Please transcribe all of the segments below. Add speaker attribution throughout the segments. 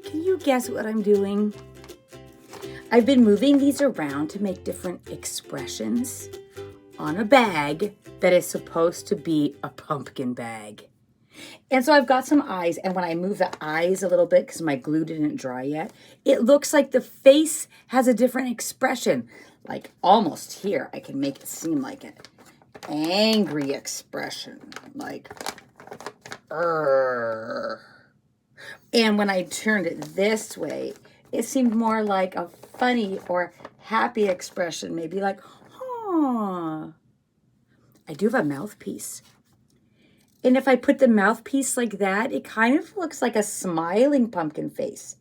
Speaker 1: Can you guess what I'm doing? I've been moving these around to make different expressions on a bag that is supposed to be a pumpkin bag. And so I've got some eyes, and when I move the eyes a little bit, because my glue didn't dry yet, it looks like the face has a different expression. Like almost here, I can make it seem like an angry expression, like, "Urgh." And when I turned it this way, it seemed more like a funny or happy expression, maybe like, "Huh." I do have a mouthpiece. And if I put the mouthpiece like that, it kind of looks like a smiling pumpkin face.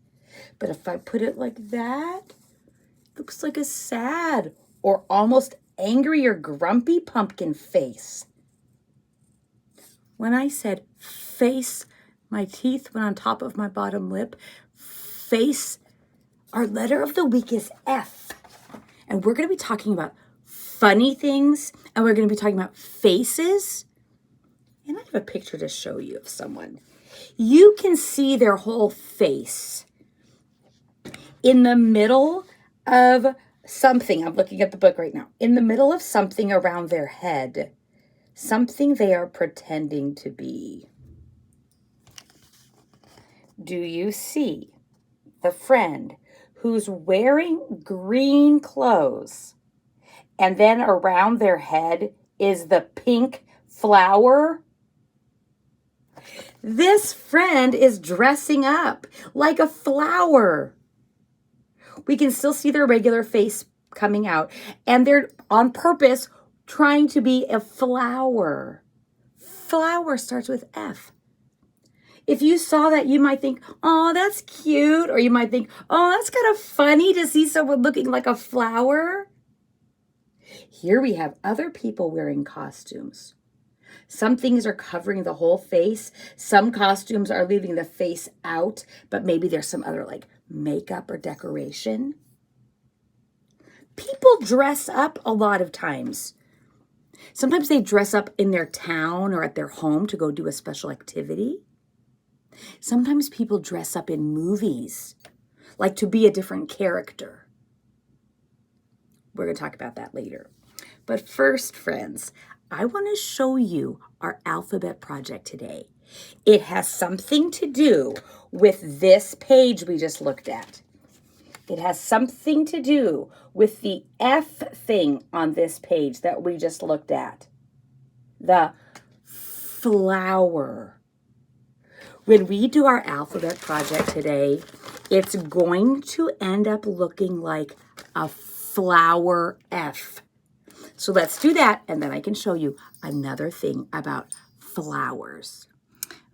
Speaker 1: But if I put it like that, it looks like a sad or almost angry or grumpy pumpkin face. When I said face, my teeth went on top of my bottom lip. Face, our letter of the week is F. And we're going to be talking about funny things, and we're going to be talking about faces. And I have a picture to show you of someone. You can see their whole face in the middle of something. I'm looking at the book right now. In the middle of something around their head. Something they are pretending to be. Do you see the friend who's wearing green clothes, and then around their head is the pink flower? This friend is dressing up like a flower. We can still see their regular face coming out, and they're on purpose trying to be a flower. Flower starts with F. If you saw that, you might think, "Oh, that's cute," or you might think, "Oh, that's kind of funny to see someone looking like a flower." Here we have other people wearing costumes. Some things are covering the whole face. Some costumes are leaving the face out, but maybe there's some other like makeup or decoration. People dress up a lot of times. Sometimes they dress up in their town or at their home to go do a special activity. Sometimes people dress up in movies, like to be a different character. We're going to talk about that later. But first, friends, I want to show you our alphabet project today. It has something to do with this page we just looked at. It has something to do with the F thing on this page that we just looked at. The flower. When we do our alphabet project today, it's going to end up looking like a flower F. So let's do that, and then I can show you another thing about flowers.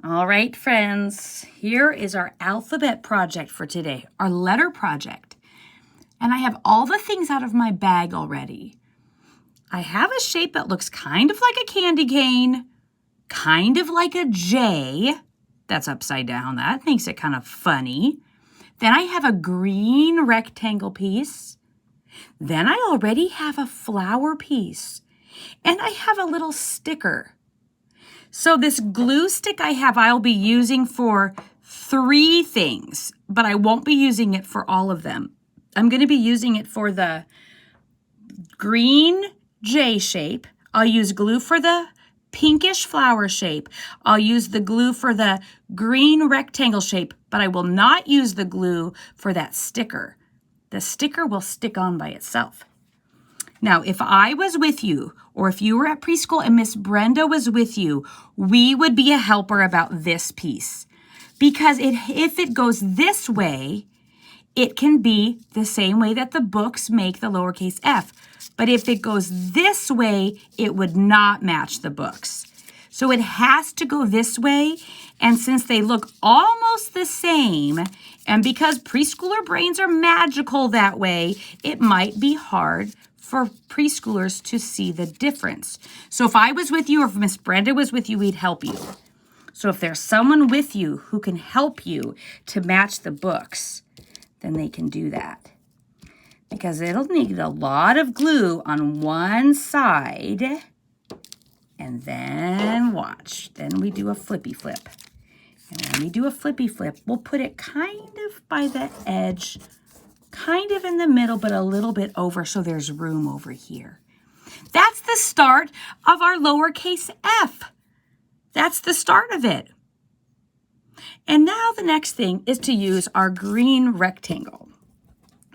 Speaker 1: All right, friends, here is our alphabet project for today, our letter project. And I have all the things out of my bag already. I have a shape that looks kind of like a candy cane, kind of like a J. That's upside down. That makes it kind of funny. Then I have a green rectangle piece. Then I already have a flower piece, and I have a little sticker. So this glue stick I have, I'll be using for 3 things, but I won't be using it for all of them. I'm going to be using it for the green J shape. I'll use glue for the pinkish flower shape. I'll use the glue for the green rectangle shape, but I will not use the glue for that sticker. The sticker will stick on by itself. Now, if I was with you, or if you were at preschool and Miss Brenda was with you, we would be a helper about this piece. Because if it goes this way, it can be the same way that the books make the lowercase f. But if it goes this way, it would not match the books. So it has to go this way. And since they look almost the same, and because preschooler brains are magical that way, it might be hard for preschoolers to see the difference. So if I was with you or if Miss Brenda was with you, we'd help you. So if there's someone with you who can help you to match the books, then they can do that. Because it'll need a lot of glue on one side. And then watch. Then we do a flippy flip. And when we do a flippy flip, we'll put it kind of by the edge, kind of in the middle, but a little bit over so there's room over here. That's the start of our lowercase f. That's the start of it. And now the next thing is to use our green rectangle.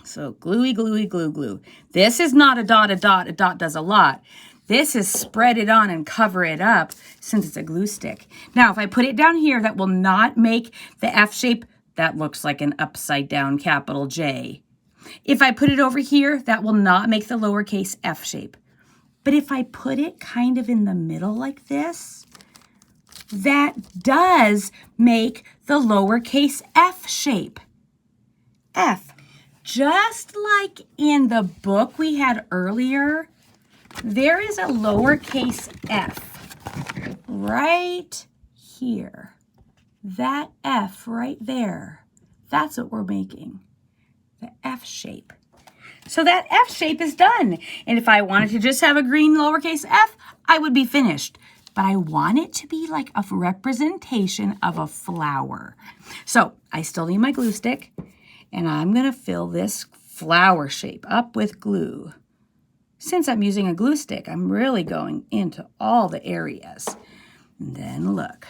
Speaker 1: So gluey, gluey, glue, glue. This is not a dot, a dot. A dot does a lot. This is spread it on and cover it up since it's a glue stick. Now, if I put it down here, that will not make the F shape. That looks like an upside down capital J. If I put it over here, that will not make the lowercase f shape. But if I put it kind of in the middle like this, that does make the lowercase f shape. F. Just like in the book we had earlier, there is a lowercase f right here. That F right there, that's what we're making, the F shape. So that F shape is done. And if I wanted to just have a green lowercase f, I would be finished. But I want it to be like a representation of a flower. So I still need my glue stick, and I'm going to fill this flower shape up with glue. Since I'm using a glue stick, I'm really going into all the areas. And then look,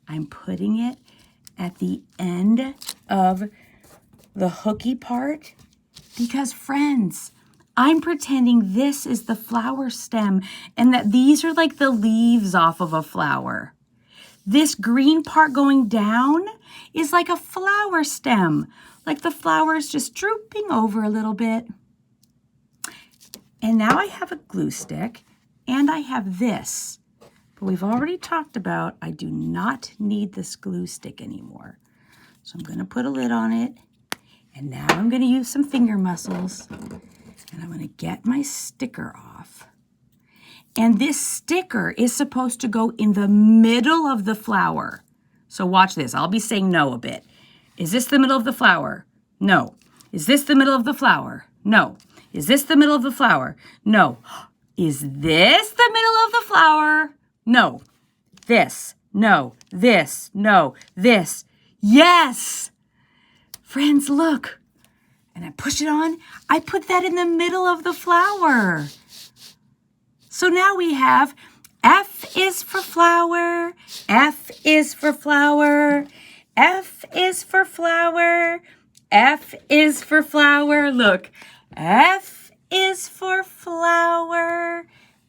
Speaker 1: I'm putting it at the end of the hooky part because, friends, I'm pretending this is the flower stem and that these are like the leaves off of a flower. This green part going down is like a flower stem, like the flower is just drooping over a little bit. And now I have a glue stick and I have this. But we've already talked about I do not need this glue stick anymore. So I'm going to put a lid on it. And now I'm going to use some finger muscles. And I'm going to get my sticker off. And this sticker is supposed to go in the middle of the flower. So watch this. I'll be saying no a bit. Is this the middle of the flower? No. Is this the middle of the flower? No. Is this the middle of the flower? No. Is this the middle of the flower? No. This. No. This. No. This. Yes. Friends, look. And I push it on. I put that in the middle of the flower. So now we have F is for flower. F is for flower. F is for flower. F is for flower. Look. F is for flower.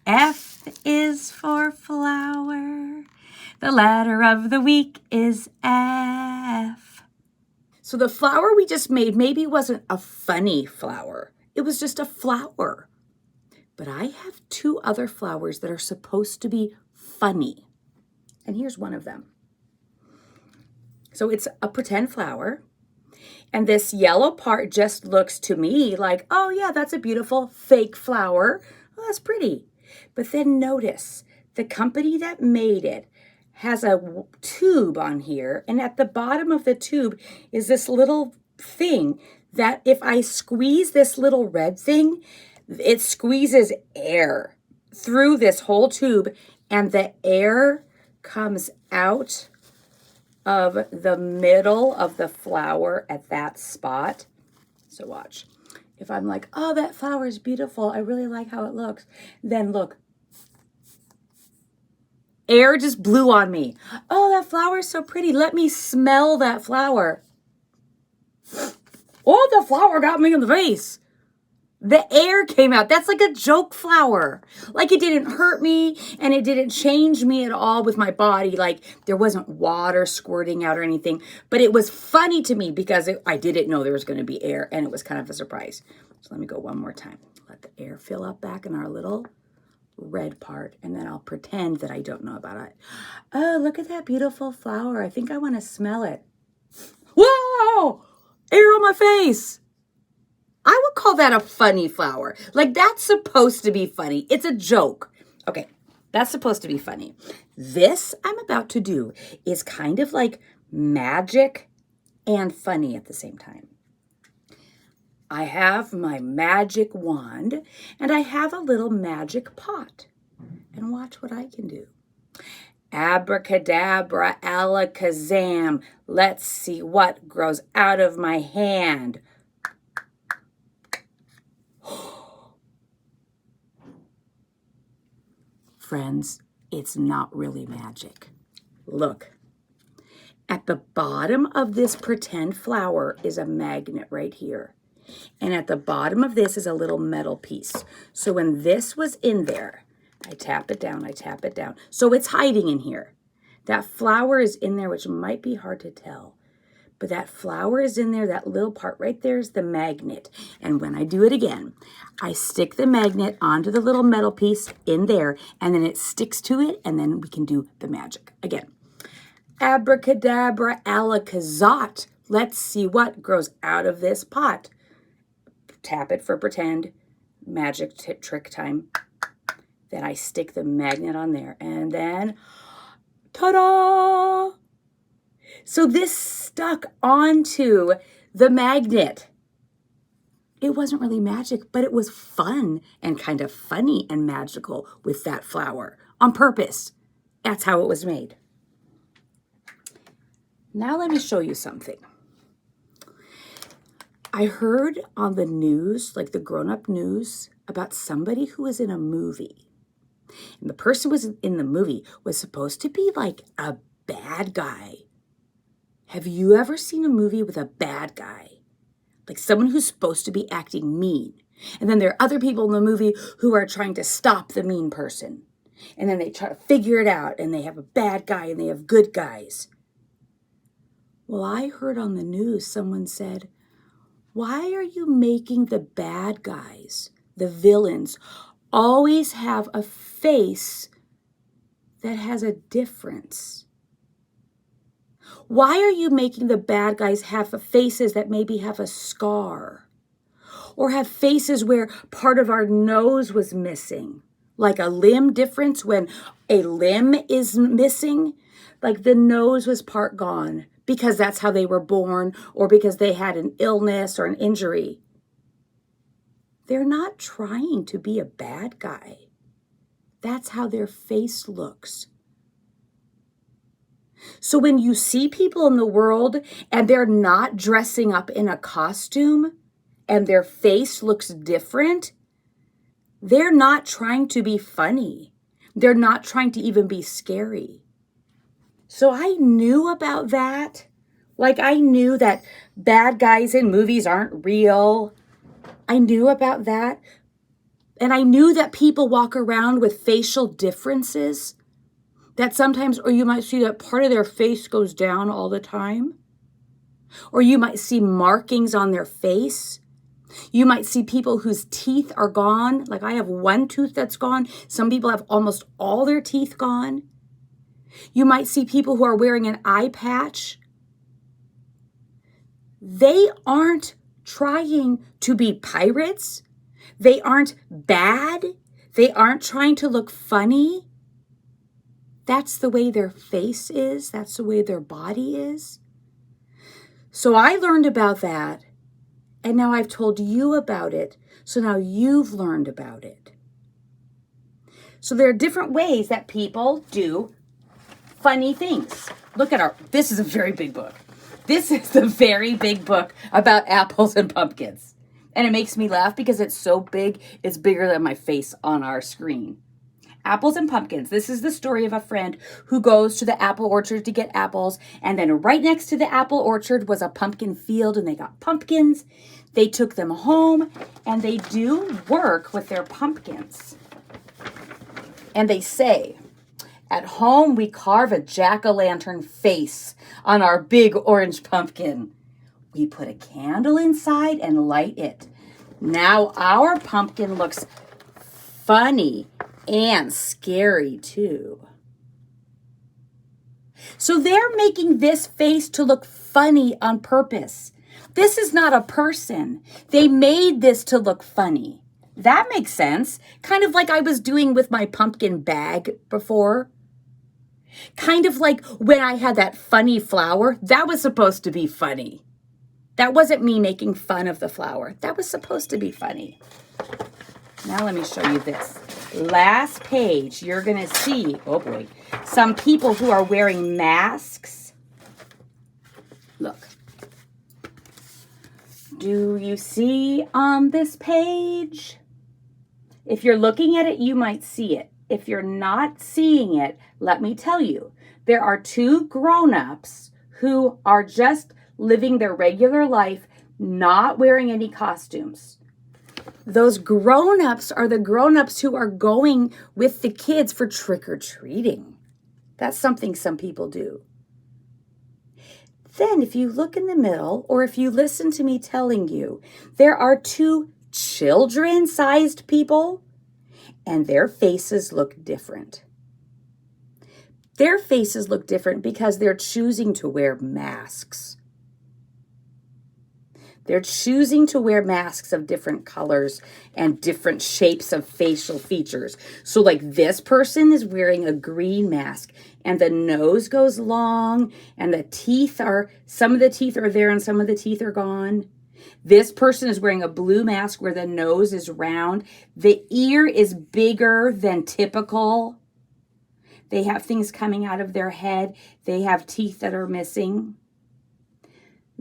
Speaker 1: F is for flower. The letter of the week is F. So the flower we just made maybe wasn't a funny flower. It was just a flower. But I have two other flowers that are supposed to be funny. And here's one of them. So it's a pretend flower. And this yellow part just looks to me like, oh yeah, that's a beautiful fake flower. Oh, that's pretty. But then notice, the company that made it has a tube on here. And at the bottom of the tube is this little thing that if I squeeze this little red thing, it squeezes air through this whole tube. And the air comes out of the middle of the flower at that spot. So watch. If I'm like, oh, that flower is beautiful, I really like how it looks, then look. Air just blew on me. Oh, that flower is so pretty. Let me smell that flower. Oh, the flower got me in the face. The air came out. That's like a joke flower. Like it didn't hurt me and it didn't change me at all with my body. Like there wasn't water squirting out or anything. But it was funny to me because I didn't know there was going to be air and it was kind of a surprise. So let me go one more time. Let the air fill up back in our little red part and then I'll pretend that I don't know about it. Oh, look at that beautiful flower. I think I want to smell it. Whoa! Air on my face. I would call that a funny flower. Like that's supposed to be funny. It's a joke. Okay, that's supposed to be funny. This I'm about to do is kind of like magic and funny at the same time. I have my magic wand and I have a little magic pot. And watch what I can do. Abracadabra, alakazam. Let's see what grows out of my hand. Friends, it's not really magic. Look, at the bottom of this pretend flower is a magnet right here. And at the bottom of this is a little metal piece. So when this was in there, I tap it down, I tap it down. So it's hiding in here. That flower is in there, which might be hard to tell. But that flower is in there, that little part right there is the magnet. And when I do it again, I stick the magnet onto the little metal piece in there, and then it sticks to it, and then we can do the magic. Again, abracadabra, alakazat. Let's see what grows out of this pot. Tap it for pretend, magic trick time. Then I stick the magnet on there, and then, ta-da! So this stuck onto the magnet. It wasn't really magic, but it was fun and kind of funny and magical with that flower on purpose. That's how it was made. Now let me show you something. I heard on the news, like the grown-up news, about somebody who was in a movie. And the person was in the movie was supposed to be like a bad guy. Have you ever seen a movie with a bad guy? Like someone who's supposed to be acting mean. And then there are other people in the movie who are trying to stop the mean person. And then they try to figure it out, and they have a bad guy and they have good guys. Well, I heard on the news someone said, why are you making the bad guys, the villains, always have a face that has a difference? Why are you making the bad guys have faces that maybe have a scar? Or have faces where part of our nose was missing? Like a limb difference when a limb is missing? Like the nose was part gone because that's how they were born, or because they had an illness or an injury. They're not trying to be a bad guy. That's how their face looks. So when you see people in the world and they're not dressing up in a costume and their face looks different, they're not trying to be funny. They're not trying to even be scary. So I knew about that. Like I knew that bad guys in movies aren't real. I knew about that. And I knew that people walk around with facial differences. That sometimes, or you might see that part of their face goes down all the time. Or you might see markings on their face. You might see people whose teeth are gone. Like I have one tooth that's gone. Some people have almost all their teeth gone. You might see people who are wearing an eye patch. They aren't trying to be pirates. They aren't bad. They aren't trying to look funny. That's the way their face is. That's the way their body is. So I learned about that, and now I've told you about it. So now you've learned about it. So there are different ways that people do funny things. Look at this is a very big book. This is a very big book about apples and pumpkins. And it makes me laugh because it's so big, it's bigger than my face on our screen. Apples and pumpkins. This is the story of a friend who goes to the apple orchard to get apples. And then right next to the apple orchard was a pumpkin field, and they got pumpkins. They took them home, and they do work with their pumpkins. And they say, at home, we carve a jack-o'-lantern face on our big orange pumpkin. We put a candle inside and light it. Now our pumpkin looks funny and scary too. So they're making this face to look funny on purpose. This is not a person. They made this to look funny. That makes sense. Kind of like I was doing with my pumpkin bag before. Kind of like when I had that funny flower, that was supposed to be funny. That wasn't me making fun of the flower. That was supposed to be funny. Now let me show you this. Last page, you're going to see, oh boy, some people who are wearing masks. Look. Do you see on this page? If you're looking at it, you might see it. If you're not seeing it, let me tell you, there are two grown-ups who are just living their regular life, not wearing any costumes. Those grown-ups are the grown-ups who are going with the kids for trick-or-treating. That's something some people do. Then if you look in the middle, or if you listen to me telling you, there are two children-sized people, and their faces look different. Their faces look different because they're choosing to wear masks. They're choosing to wear masks of different colors and different shapes of facial features. So like this person is wearing a green mask and the nose goes long and the teeth are, some of the teeth are there and some of the teeth are gone. This person is wearing a blue mask where the nose is round. The ear is bigger than typical. They have things coming out of their head. They have teeth that are missing.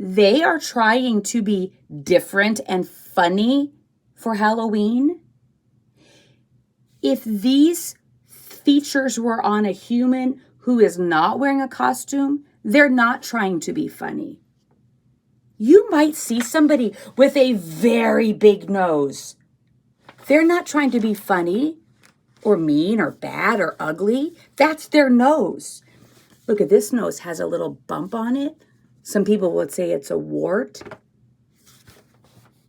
Speaker 1: They are trying to be different and funny for Halloween. If these features were on a human who is not wearing a costume, they're not trying to be funny. You might see somebody with a very big nose. They're not trying to be funny or mean or bad or ugly. That's their nose. Look at this nose, has a little bump on it. Some people would say it's a wart.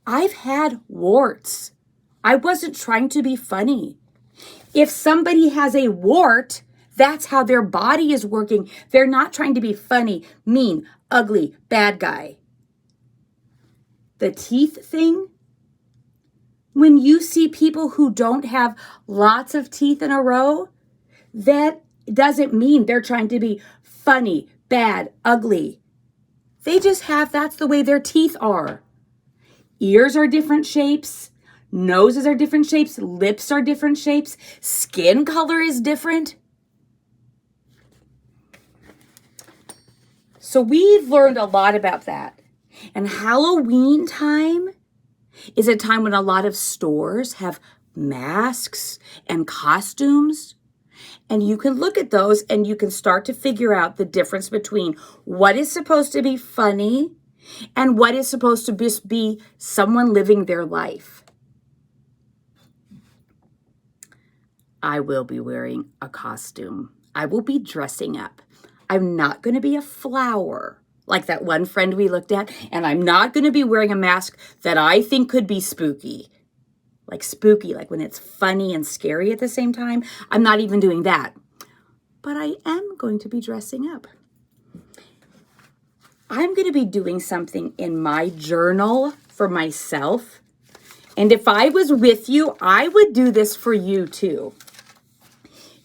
Speaker 1: I've had warts. I wasn't trying to be funny. If somebody has a wart, that's how their body is working. They're not trying to be funny, mean, ugly, bad guy. The teeth thing, when you see people who don't have lots of teeth in a row, that doesn't mean they're trying to be funny, bad, ugly. They just have, that's the way their teeth are. Ears are different shapes. Noses are different shapes. Lips are different shapes. Skin color is different. So we've learned a lot about that. And Halloween time is a time when a lot of stores have masks and costumes. And you can look at those and you can start to figure out the difference between what is supposed to be funny and what is supposed to just be someone living their life. I will be wearing a costume. I will be dressing up. I'm not going to be a flower like that one friend we looked at, and I'm not going to be wearing a mask that I think could be spooky. Like spooky, like when it's funny and scary at the same time. I'm not even doing that. But I am going to be dressing up. I'm going to be doing something in my journal for myself. And if I was with you, I would do this for you too.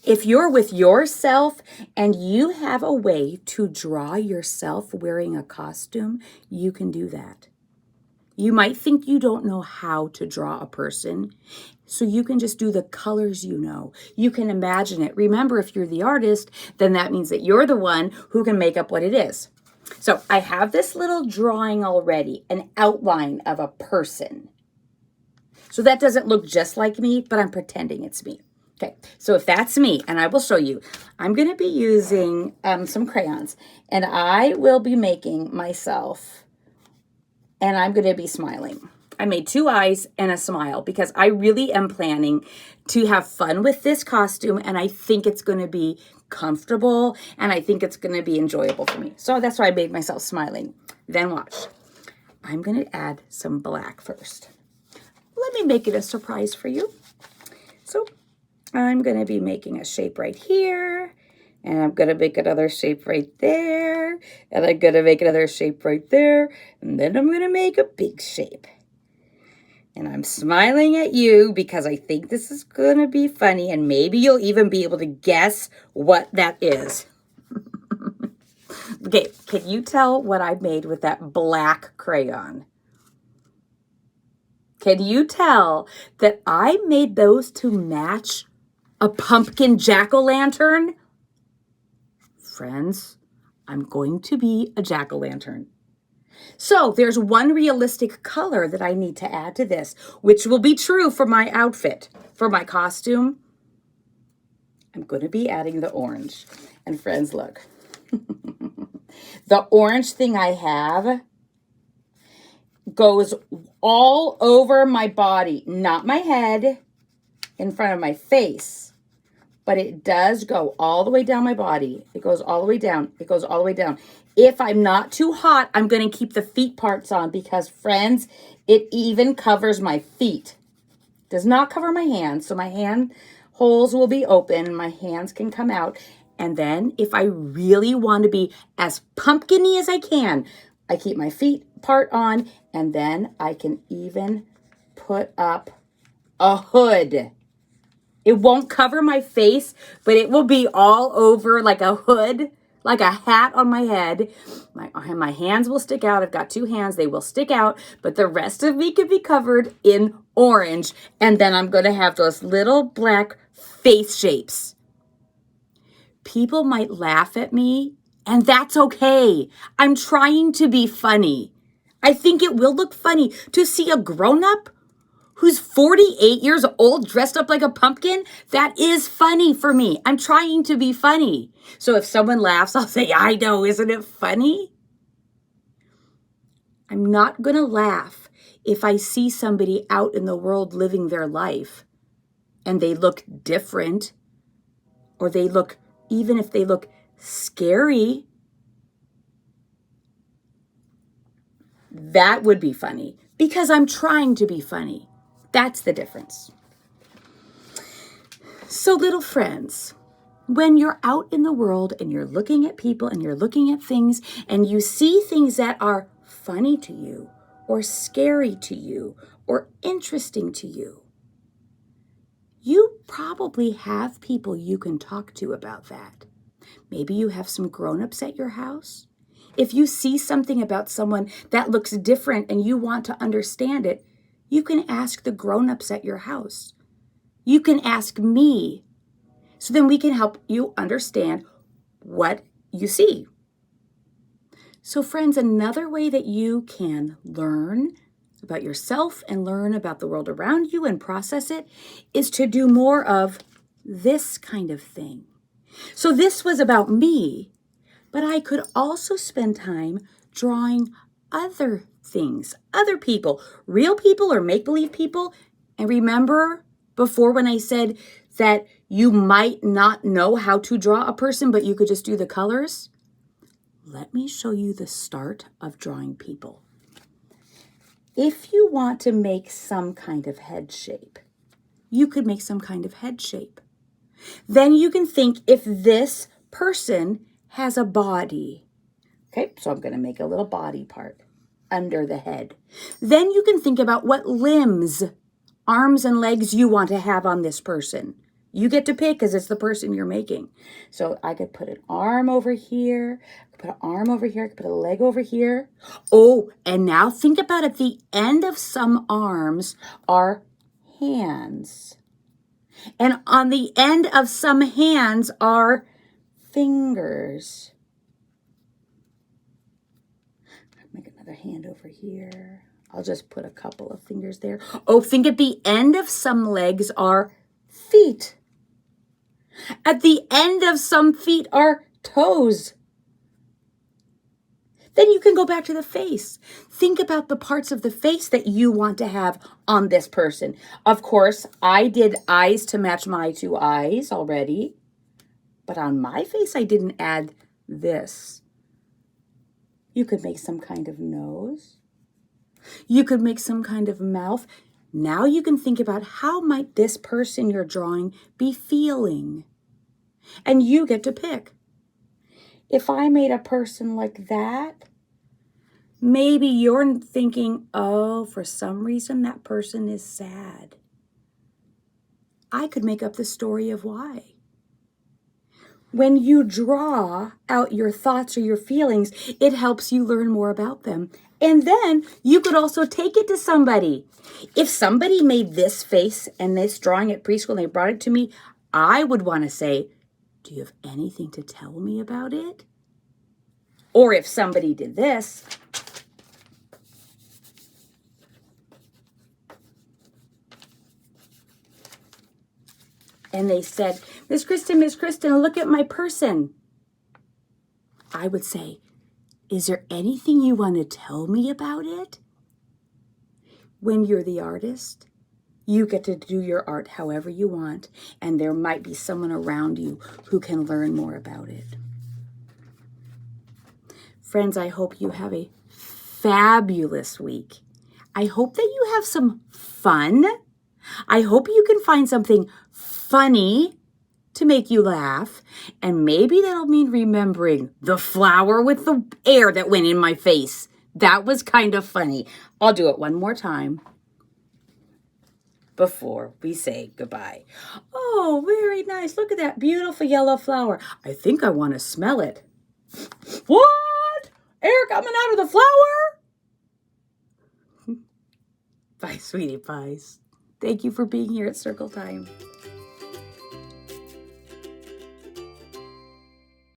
Speaker 1: If you're with yourself and you have a way to draw yourself wearing a costume, you can do that. You might think you don't know how to draw a person, so you can just do the colors you know. You can imagine it. Remember, if you're the artist, then that means that you're the one who can make up what it is. So I have this little drawing already, an outline of a person. So that doesn't look just like me, but I'm pretending it's me. Okay, so if that's me, and I will show you, I'm going to be using some crayons, and I will be making myself, and I'm going to be smiling. I made 2 eyes and a smile because I really am planning to have fun with this costume, and I think it's going to be comfortable, and I think it's going to be enjoyable for me. So that's why I made myself smiling. Then watch. I'm going to add some black first. Let me make it a surprise for you. So I'm going to be making a shape right here, and I'm going to make another shape right there, and I'm going to make another shape right there, and then I'm going to make a big shape. And I'm smiling at you because I think this is going to be funny, and maybe you'll even be able to guess what that is. Okay, can you tell what I made with that black crayon? Can you tell that I made those to match a pumpkin jack-o'-lantern? Friends, I'm going to be a jack-o'-lantern. So there's one realistic color that I need to add to this, which will be true for my outfit. For my costume, I'm going to be adding the orange. And friends, look. The orange thing I have goes all over my body, not my head, in front of my face. But it does go all the way down my body. It goes all the way down. It goes all the way down. If I'm not too hot, I'm going to keep the feet parts on because, friends, it even covers my feet. Does not cover my hands, so my hand holes will be open. My hands can come out. And then if I really want to be as pumpkin-y as I can, I keep my feet part on, and then I can even put up a hood. It won't cover my face, but it will be all over like a hood, like a hat on my head. My hands will stick out. I've got two hands. They will stick out, but the rest of me can be covered in orange. And then I'm going to have those little black face shapes. People might laugh at me, and that's okay. I'm trying to be funny. I think it will look funny to see a grown-up who's 48 years old dressed up like a pumpkin. That is funny for me. I'm trying to be funny. So if someone laughs, I'll say, I know, isn't it funny? I'm not going to laugh if I see somebody out in the world living their life and they look different, or they look, even if they look scary. That would be funny because I'm trying to be funny. That's the difference. So little friends, when you're out in the world and you're looking at people and you're looking at things and you see things that are funny to you or scary to you or interesting to you, you probably have people you can talk to about that. Maybe you have some grown-ups at your house. If you see something about someone that looks different and you want to understand it, you can ask the grown-ups at your house. You can ask me. So then we can help you understand what you see. So friends, another way that you can learn about yourself and learn about the world around you and process it is to do more of this kind of thing. So this was about me, but I could also spend time drawing other things, other people, real people or make-believe people. And remember before when I said that you might not know how to draw a person, but you could just do the colors? Let me show you the start of drawing people. If you want to make some kind of head shape, you could make some kind of head shape. Then you can think if this person has a body. Okay, so I'm going to make a little body part under the head. Then you can think about what limbs, arms and legs you want to have on this person. You get to pick because it's the person you're making. So I could put an arm over here, I could put an arm over here, I could put a leg over here. Oh, and now think about it. The end of some arms are hands. And on the end of some hands are fingers. Make another hand over here. I'll just put a couple of fingers there. Oh, think at the end of some legs are feet. At the end of some feet are toes. Then you can go back to the face. Think about the parts of the face that you want to have on this person. Of course, I did eyes to match my two eyes already. But on my face, I didn't add this. You could make some kind of nose. You could make some kind of mouth. Now you can think about how might this person you're drawing be feeling. And you get to pick. If I made a person like that, maybe you're thinking, oh, for some reason that person is sad. I could make up the story of why. When you draw out your thoughts or your feelings, it helps you learn more about them. And then you could also take it to somebody. If somebody made this face and this drawing at preschool and they brought it to me, I would want to say, do you have anything to tell me about it? Or if somebody did this, and they said, Miss Kristen, look at my person. I would say, is there anything you want to tell me about it? When you're the artist, you get to do your art however you want, and there might be someone around you who can learn more about it. Friends, I hope you have a fabulous week. I hope that you have some fun. I hope you can find something funny to make you laugh, and maybe that'll mean remembering the flower with the air that went in my face. That was kind of funny. I'll do it one more time before we say goodbye. Oh, very nice. Look at that beautiful yellow flower. I think I want to smell it. What? Air coming out of the flower? Bye, sweetie pies. Thank you for being here at Circle Time.